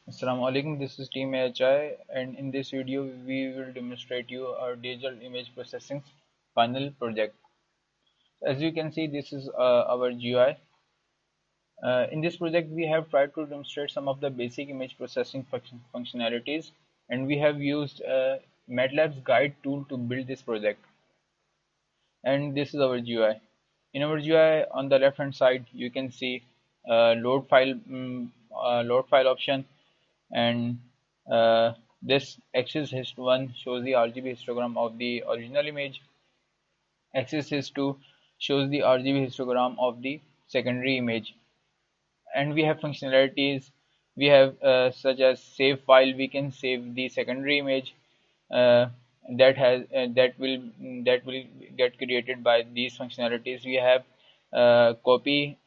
Assalamu alaikum, this is Team AHI, and in this video we will demonstrate you our digital image processing final project. As you can see, this is our GUI. In this project we have tried to demonstrate some of the basic image processing functionalities, and we have used MATLAB's guide tool to build this project. And this is our GUI. In our GUI, on the left hand side you can see load file option, and this axis hist1 shows the RGB histogram of the original image. Axis hist2 shows the RGB histogram of the secondary image. And we have functionalities. We have such as save file. We can save the secondary image uh, that will get created by these functionalities. We have copy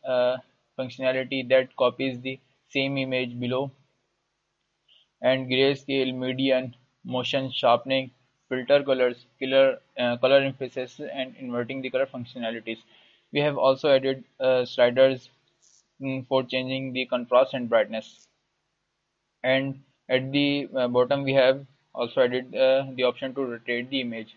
functionality that copies the same image below, and grayscale, median, motion sharpening, filter colors, color emphasis, and inverting the color functionalities. We have also added sliders for changing the contrast and brightness. And at the bottom, we have also added the option to rotate the image.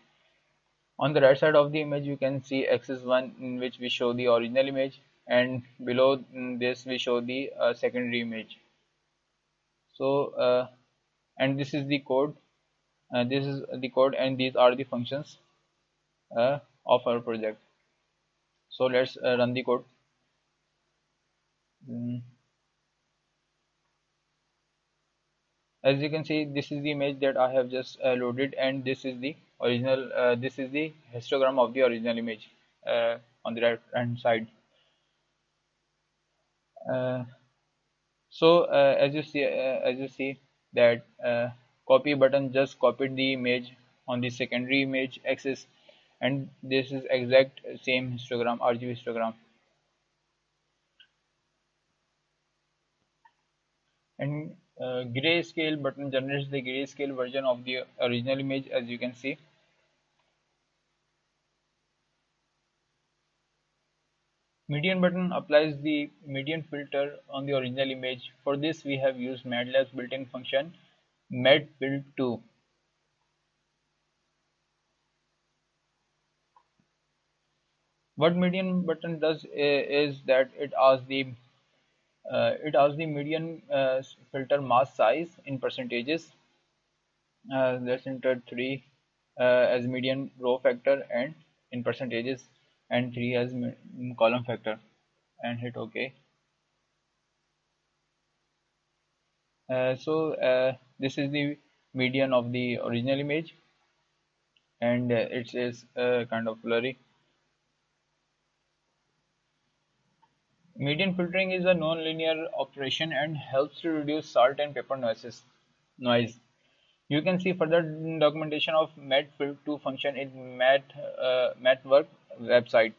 On the right side of the image, you can see axis 1, in which we show the original image, and below this we show the secondary image. So and this is the code. This is the code, and these are the functions of our project. So let's run the code. Mm. As you can see, this is the image that I have just loaded, and this is the original. This is the histogram of the original image on the right hand side. Uh, so as you see that copy button just copied the image on the secondary image axis, and this is exact same histogram, RGB histogram. And grayscale button generates the grayscale version of the original image. As you can see, median button applies the median filter on the original image. For this we have used MATLAB's built-in function medFill2. What median button does is that it asks the median filter mask size in percentages. Let's enter 3 as median row factor and in percentages, and 3 as column factor, and hit OK. So this is the median of the original image, and it is kind of blurry. Median filtering is a non-linear operation and helps to reduce salt and pepper noise. You can see further documentation of matfill2 function in mathwork website.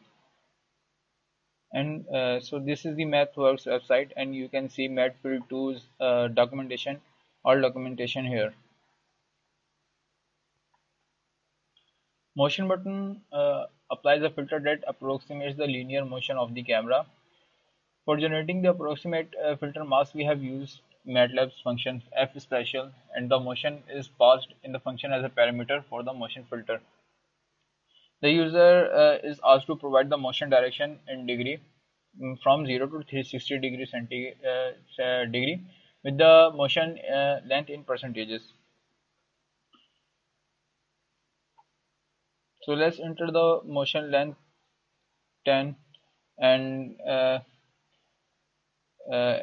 And so this is the mathworks website, and you can see matfill2's documentation, all documentation here. Motion button applies a filter that approximates the linear motion of the camera. For generating the approximate filter mask, we have used MATLAB's function fspecial, and the motion is passed in the function as a parameter for the motion filter. The user is asked to provide the motion direction in degree from 0 to 360 degree with the motion length in percentages. So let's enter the motion length 10, and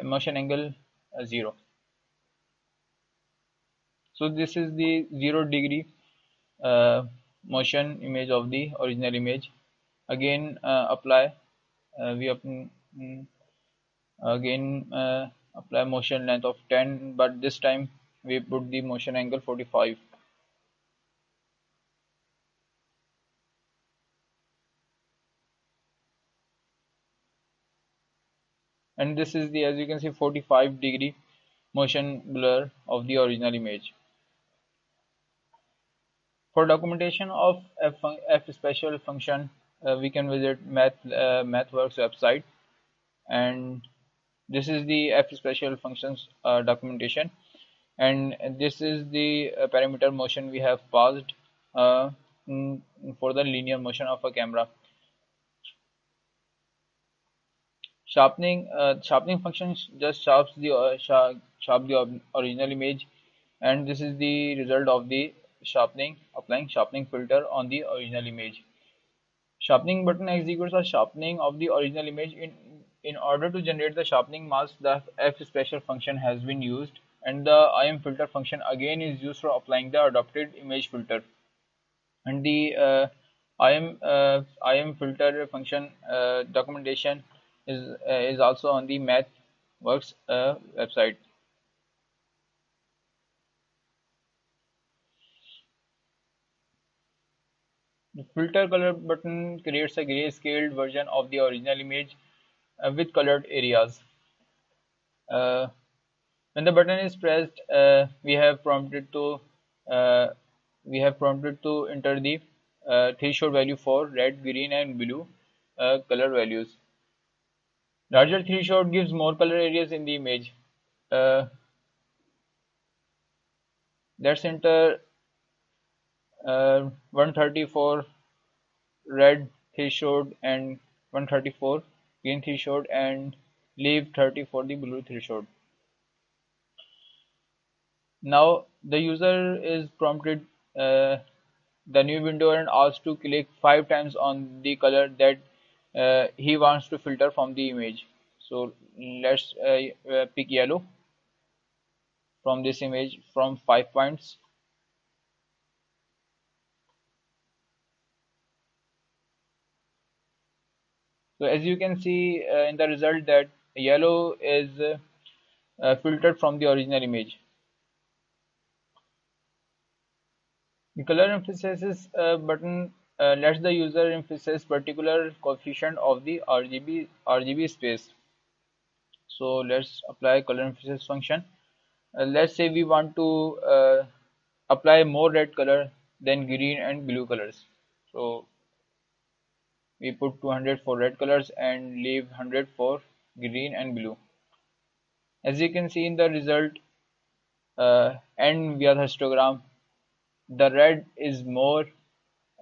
motion angle 0. So this is the 0 degree motion image of the original image. Again apply we again apply motion length of 10, but this time we put the motion angle 45. And this is the, as you can see, 45-degree motion blur of the original image. For documentation of fspecial function, we can visit mathworks website, and this is the fspecial functions documentation. and this is the parameter motion we have passed uh, mm, for the linear motion of a camera. Sharpening function just sharp the original image, and this is the result of the sharpening, applying sharpening filter on the original image. Sharpening button executes a sharpening of the original image. In order to generate the sharpening mask, the F special function has been used, and the IM filter function again is used for applying the adopted image filter. And the IM filter function documentation is also on the MathWorks website. The filter color button creates a grayscaled version of the original image with colored areas. Uh, when the button is pressed, uh, we have prompted to enter the threshold value for red, green, and blue color values. Larger threshold gives more color areas in the image. Uh, let's enter 134 red threshold and 134 green threshold, and leave 30 for the blue threshold. Now the user is prompted the new window and asked to click 5 times on the color that he wants to filter from the image. So let's pick yellow from this image from 5 points. So as you can see in the result that yellow is filtered from the original image. The color emphasis button lets the user emphasize particular coefficient of the RGB space. So let's apply color emphasis function. Let's say we want to apply more red color than green and blue colors. So we put 200 for red colors and leave 100 for green and blue. As you can see in the result and via the histogram, the red is more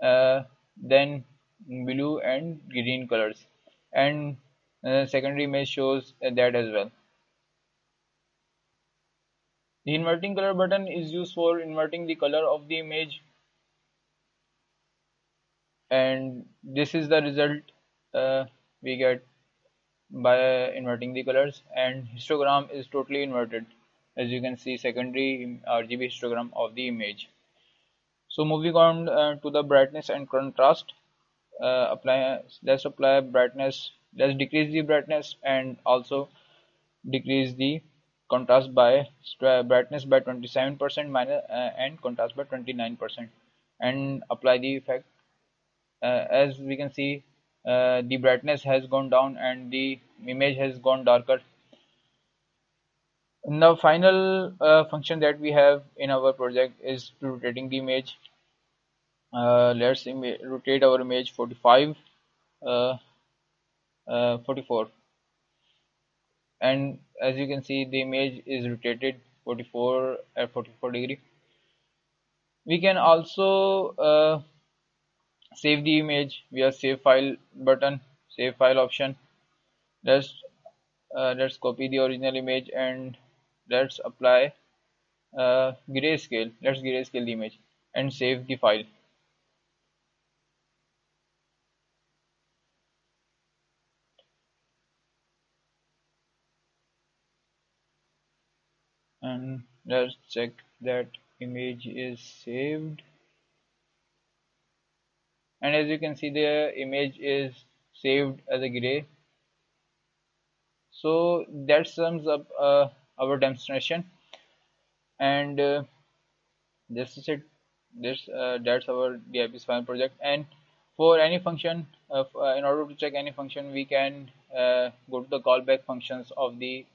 than blue and green colors, and secondary image shows that as well. The inverting color button is used for inverting the color of the image, and this is the result we get by inverting the colors, and histogram is totally inverted, as you can see secondary RGB histogram of the image. So moving on to the brightness and contrast. Let's apply brightness. Let's decrease the brightness and also decrease the contrast by brightness by 27% and contrast by 29%, and apply the effect. As we can see, the brightness has gone down and the image has gone darker. And the final function that we have in our project is rotating the image. Let's rotate our image 45 uh, 44, and as you can see the image is rotated 44 at 44 degree. We can also save the image via save file button, save file option. Let's copy the original image and let's apply grayscale. Let's grayscale the image and save the file. And let's check that image is saved, and as you can see the image is saved as a gray. So that sums up our demonstration, and this is it. That's our DIP spine project. And for any function, in order to check any function, we can go to the callback functions of the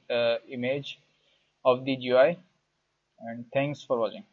image of the GUI. And thanks for watching.